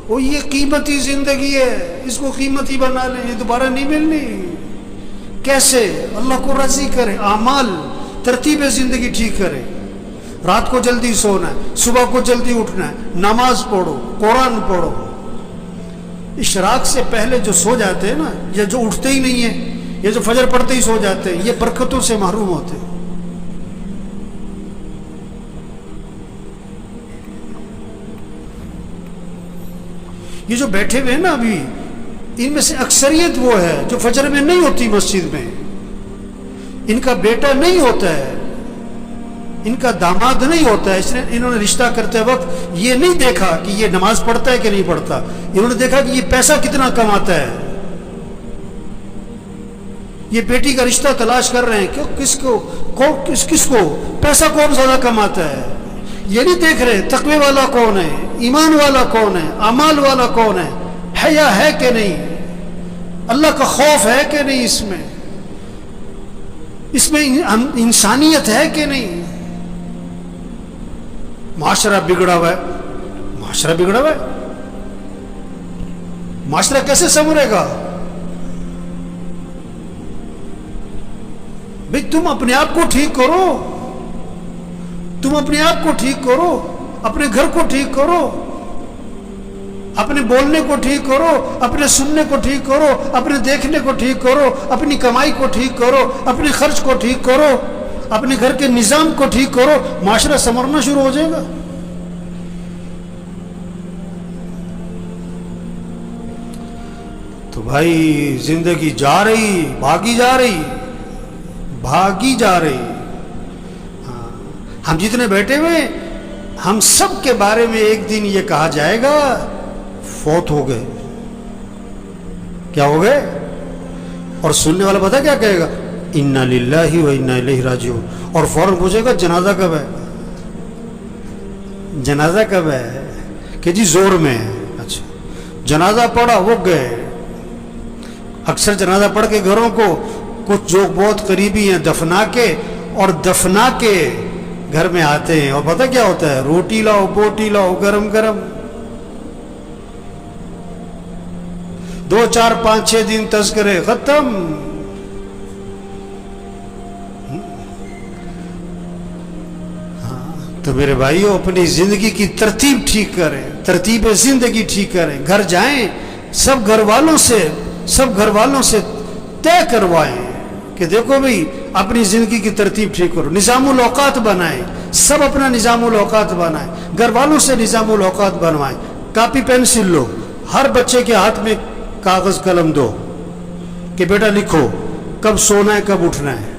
وہ یہ قیمتی زندگی ہے، اس کو قیمتی بنا لیں، یہ دوبارہ نہیں ملنی۔ کیسے؟ اللہ کو راضی کرے، اعمال، ترتیب زندگی ٹھیک کرے۔ رات کو جلدی سونا ہے، صبح کو جلدی اٹھنا ہے، نماز پڑھو، قرآن پڑھو۔ اشراق سے پہلے جو سو جاتے ہیں نا، یا جو اٹھتے ہی نہیں ہیں، یہ جو فجر پڑھتے ہی سو جاتے ہیں، یہ برکتوں سے محروم ہوتے ہیں۔ یہ جو بیٹھے ہوئے ہیں نا ابھی، ان میں سے اکثریت وہ ہے جو فجر میں نہیں ہوتی مسجد میں، ان کا بیٹا نہیں ہوتا ہے، ان کا داماد نہیں ہوتا ہے، اس نے انہوں نے رشتہ کرتے وقت یہ نہیں دیکھا کہ یہ نماز پڑھتا ہے کہ نہیں پڑھتا، انہوں نے دیکھا کہ یہ پیسہ کتنا کماتا ہے۔ یہ بیٹی کا رشتہ تلاش کر رہے ہیں کہ کس کو پیسہ کون زیادہ کماتا ہے، یہ نہیں دیکھ رہے تقوی والا کون ہے، ایمان والا کون ہے، اعمال والا کون ہے، حیا ہے کہ نہیں، اللہ کا خوف ہے کہ نہیں، اس میں انسانیت ہے کہ نہیں۔ معاشرہ بگڑا ہوا ہے، معاشرہ کیسے سنورے گا؟ بھئی تم اپنے آپ کو ٹھیک کرو، اپنے گھر کو ٹھیک کرو، اپنے بولنے کو ٹھیک کرو، اپنے سننے کو ٹھیک کرو، اپنے دیکھنے کو ٹھیک کرو، اپنی کمائی کو ٹھیک کرو، اپنے خرچ کو ٹھیک کرو، اپنے گھر کے نظام کو ٹھیک کرو، معاشرہ سنورنا شروع ہو جائے گا۔ تو بھائی زندگی بھاگی جا رہی۔ ہم جتنے بیٹھے ہوئے، ہم سب کے بارے میں ایک دن یہ کہا جائے گا فوت ہو گئے۔ کیا ہو گئے؟ اور سننے والا پتہ کیا کہے گا؟ انا للہ و انا الیہ راجعون، اور فوراً پوچھے گا جنازہ کب ہے؟ کہ جی زور میں ہے۔ اچھا، جنازہ پڑھا، وہ گئے۔ اکثر جنازہ پڑھ کے گھروں کو کچھ جو بہت قریبی ہیں دفنا کے گھر میں آتے ہیں، اور پتہ کیا ہوتا ہے؟ روٹی لاؤ، بوٹی لاؤ، گرم 2 4 5 6 دن تذکرے ختم۔ تو میرے بھائیوں، اپنی زندگی کی ترتیب ٹھیک کریں، ترتیب زندگی ٹھیک کریں۔ گھر جائیں، سب گھر والوں سے طے کروائیں کہ دیکھو بھئی اپنی زندگی کی ترتیب ٹھیک کرو، نظام الاوقات بنائیں، سب اپنا نظام الاوقات بنائیں، گھر والوں سے نظام الاوقات بنوائیں۔ کاپی پینسل لو، ہر بچے کے ہاتھ میں کاغذ قلم دو کہ بیٹا لکھو کب سونا ہے، کب اٹھنا ہے،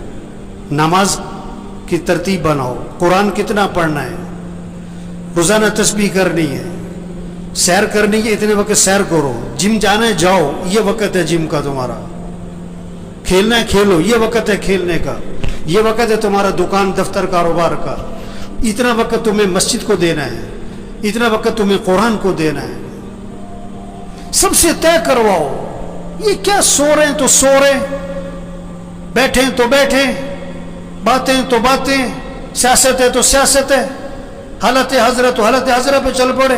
نماز کی ترتیب بناؤ، قرآن کتنا پڑھنا ہے، روزانہ تسبیح کرنی ہے، سیر کرنی ہے، اتنے وقت سیر کرو، جم جانا ہے جاؤ، یہ وقت ہے جم کا تمہارا، کھیلنا ہے کھیلو، یہ وقت ہے کھیلنے کا، یہ وقت ہے تمہارا دکان دفتر کاروبار کا، اتنا وقت تمہیں مسجد کو دینا ہے، اتنا وقت تمہیں قرآن کو دینا ہے۔ سب سے طے کرواؤ۔ یہ کیا سو رہے ہیں تو سو رہے، بیٹھے ہیں تو بیٹھے، باتیں تو باتیں، سیاست ہے تو سیاست ہے، حالت حضرت تو حالت حضرت پہ چل پڑے۔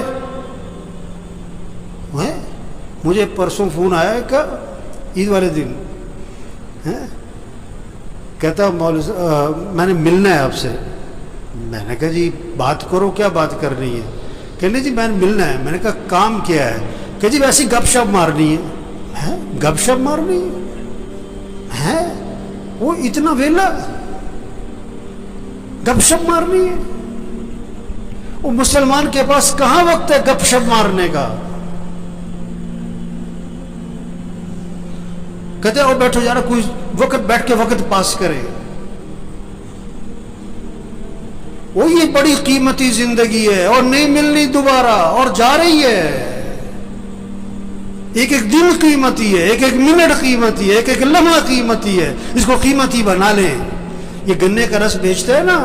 مجھے پرسوں فون آیا کہ عید والے دن کہتا میں نے ملنا ہے آپ سے۔ میں نے کہا جی بات کرو، کیا بات کرنی ہے؟ کہنے جی میں نے ملنا ہے۔ میں نے کہا کام کیا ہے؟ کہ جی ویسی گپ شپ مارنی ہے۔ گپ شپ مارنی ہے؟ وہ اتنا ویلا گپ شپ مارنی ہے؟ وہ مسلمان کے پاس کہاں وقت ہے گپ شپ مارنے کا؟ کہتے ہیں بیٹھو یار، کوئی وقت بیٹھ کے وقت پاس کرے۔ وہ یہ بڑی قیمتی زندگی ہے اور نہیں ملنی دوبارہ، اور جا رہی ہے۔ ایک ایک دن قیمتی ہے، ایک ایک منٹ قیمتی ہے، ایک ایک لمحہ قیمتی ہے، اس کو قیمتی بنا لیں۔ یہ گنے کا رس بیچتا ہے نا،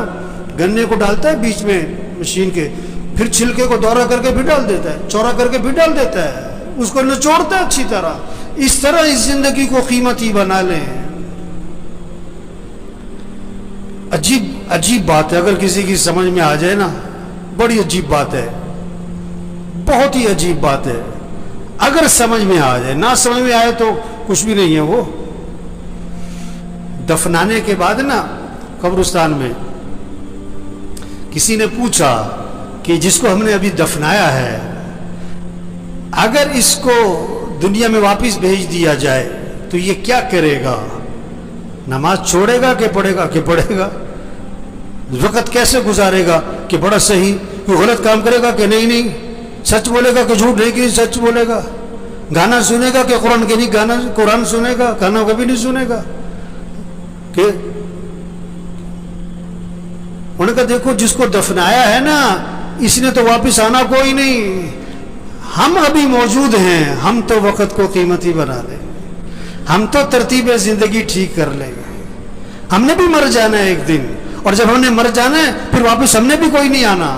گنے کو ڈالتا ہے بیچ میں مشین کے، پھر چھلکے کو دورہ کر کے بھی ڈال دیتا ہے، چورا کر کے بھی ڈال دیتا ہے، اس کو نچوڑتا ہے اچھی طرح۔ اس طرح اس زندگی کو قیمتی بنا لیں۔ عجیب بات ہے، اگر کسی کی سمجھ میں آ جائے نا، بڑی عجیب بات ہے، بہت ہی عجیب بات ہے۔ اگر سمجھ میں آ جائے، نہ سمجھ میں آئے تو کچھ بھی نہیں ہے وہ. دفنانے کے بعد نا قبرستان میں کسی نے پوچھا کہ جس کو ہم نے ابھی دفنایا ہے اگر اس کو دنیا میں واپس بھیج دیا جائے تو یہ کیا کرے گا؟ نماز چھوڑے گا کہ پڑھے گا؟ کہ پڑھے گا. وقت کیسے گزارے گا؟ کہ بڑا صحیح. کوئی غلط کام کرے گا کہ نہیں سچ بولے گا کہ جھوٹ نہیں کہ سچ بولے گا. گانا سنے گا کہ قرآن کے نہیں گانا قرآن سنے گا؟ گانا کبھی نہیں سنے گا. کہ انہوں نے کہا دیکھو جس کو دفنایا ہے نا اس نے تو واپس آنا کوئی نہیں. ہم ابھی موجود ہیں، ہم تو وقت کو قیمتی بنا لیں، ہم تو ترتیب زندگی ٹھیک کر لیں گے. ہم نے بھی مر جانا ہے ایک دن، اور جب ہم نے مر جانا ہے پھر واپس ہم نے بھی کوئی نہیں آنا.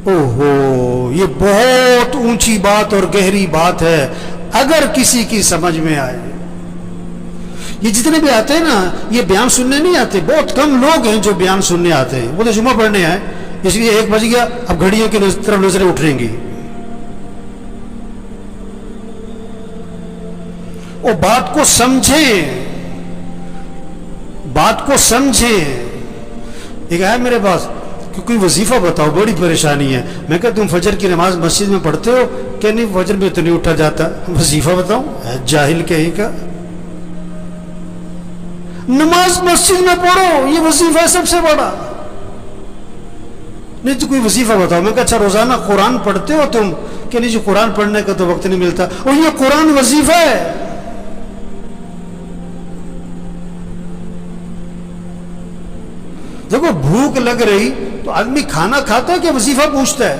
اوہو، یہ بہت اونچی بات اور گہری بات ہے اگر کسی کی سمجھ میں آئے. یہ جتنے بھی آتے ہیں نا یہ بیان سننے نہیں آتے. بہت کم لوگ ہیں جو بیان سننے آتے ہیں. وہ تو جمعہ پڑھنے آئے، اس لیے 1 بج گیا اب گھڑیوں کی طرف نظریں اٹھیں گی. وہ بات کو سمجھیں، بات کو سمجھیں. ایک آیا میرے پاس کہ کوئی وظیفہ بتاؤ، بڑی پریشانی ہے. میں کہا تم فجر کی نماز مسجد میں پڑھتے ہو؟ کہ نہیں فجر میں تو نہیں اٹھا جاتا. وظیفہ بتاؤں؟ جاہل کہیں کا. نماز مسجد میں پڑھو، یہ وظیفہ ہے سب سے بڑا. نہیں تو کوئی وظیفہ بتاؤ. میں کہا اچھا روزانہ قرآن پڑھتے ہو تم؟ کہ نہیں جی قرآن پڑھنے کا تو وقت نہیں ملتا. اور یہ قرآن وظیفہ ہے. دیکھو بھوک لگ رہی تو آدمی کھانا کھاتا ہے کہ وظیفہ پوچھتا ہے؟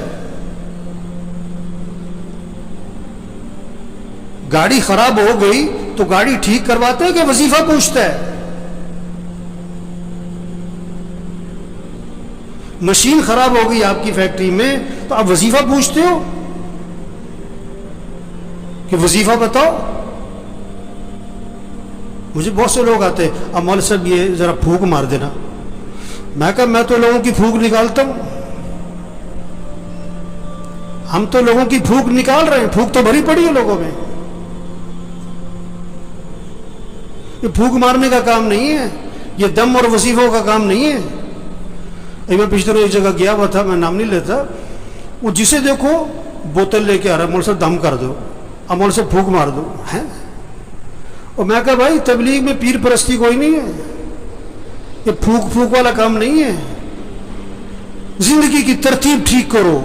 گاڑی خراب ہو گئی تو گاڑی ٹھیک کرواتا ہے کہ وظیفہ پوچھتا ہے؟ مشین خراب ہو گئی آپ کی فیکٹری میں تو آپ وظیفہ پوچھتے ہو کہ وظیفہ بتاؤ؟ مجھے بہت سے لوگ آتے ہیں اب مولوی صاحب یہ ذرا پھونک مار دینا. میں کہا میں تو لوگوں کی پھونک نکالتا ہوں. ہم تو لوگوں کی پھونک نکال رہے ہیں. پھونک تو بھری پڑی ہے لوگوں میں. یہ پھونک مارنے کا کام نہیں ہے، یہ دم اور وظیفوں کا کام نہیں ہے. میں پچھلے روز ایک جگہ گیا ہوا تھا، میں نام نہیں لیتا. وہ جسے دیکھو بوتل لے کے آ رہا ہے، مول صاحب دم کر دو، اب مول صاحب پھونک مار دو. اور میں کہا بھائی تبلیغ میں پیر پرستی کوئی نہیں ہے، یہ پھونک پھونک والا کام نہیں ہے. زندگی کی ترتیب ٹھیک کرو،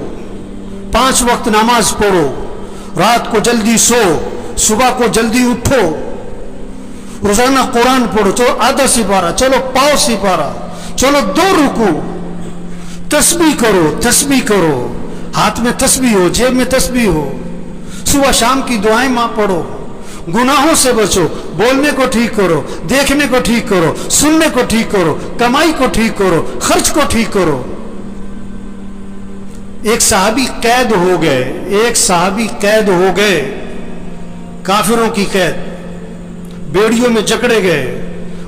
5 وقت نماز پڑھو، رات کو جلدی سو، صبح کو جلدی اٹھو، روزانہ قرآن پڑھو. چلو آدھا سپارہ، چلو پاؤ سپارہ، چلو 2 رکوع. تسبیح کرو، تسبیح کرو، ہاتھ میں تسبیح ہو، جیب میں تسبیح ہو. صبح شام کی دعائیں ماں پڑھو. گناہوں سے بچو، بولنے کو ٹھیک کرو، دیکھنے کو ٹھیک کرو، سننے کو ٹھیک کرو، کمائی کو ٹھیک کرو، خرچ کو ٹھیک کرو. ایک صحابی قید ہو گئے، ایک صحابی قید ہو گئے، کافروں کی قید، بیڑیوں میں جکڑے گئے.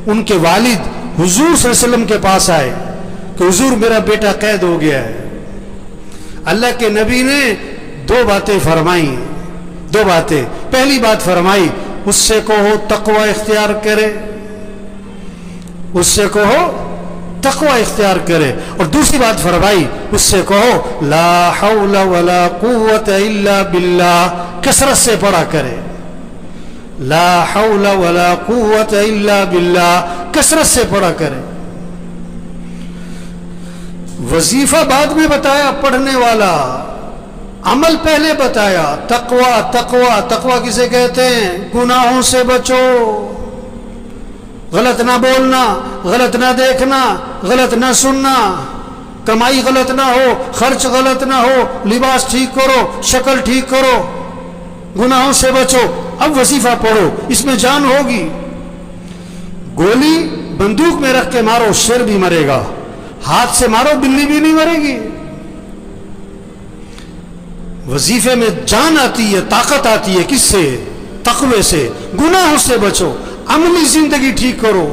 ان کے والد حضور صلی اللہ علیہ وسلم کے پاس آئے کہ حضور میرا بیٹا قید ہو گیا ہے. اللہ کے نبی نے 2 باتیں فرمائی، 2 باتیں. پہلی بات فرمائی اس سے کہو تقوی اختیار کرے، اس سے کہو تقوی اختیار کرے. اور دوسری بات فرمائی اس سے کہو لا حول ولا قوت الا باللہ، کثرت سے پڑھا کرے. لا حول ولا قوت الا باللہ، کثرت سے پڑھا کرے. وظیفہ بعد میں بتایا پڑھنے والا، عمل پہلے بتایا. تقوی تقوی تقوی کسے کہتے ہیں؟ گناہوں سے بچو، غلط نہ بولنا، غلط نہ دیکھنا، غلط نہ سننا، کمائی غلط نہ ہو، خرچ غلط نہ ہو، لباس ٹھیک کرو، شکل ٹھیک کرو، گناہوں سے بچو. اب وظیفہ پڑھو، اس میں جان ہوگی. گولی بندوق میں رکھ کے مارو شیر بھی مرے گا، ہاتھ سے مارو بلی بھی نہیں مرے گی. وظیفے میں جان آتی ہے، طاقت آتی ہے. کس سے؟ تقوی سے. گناہوں سے بچو، عملی زندگی ٹھیک کرو.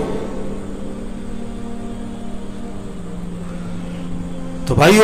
تو بھائیو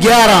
11,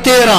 13,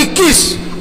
21।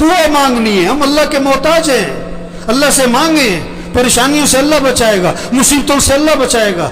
دعا مانگنی ہے. ہم اللہ کے محتاج ہیں. اللہ سے مانگیں, پریشانیوں سے اللہ بچائے گا, مصیبتوں سے اللہ بچائے گا.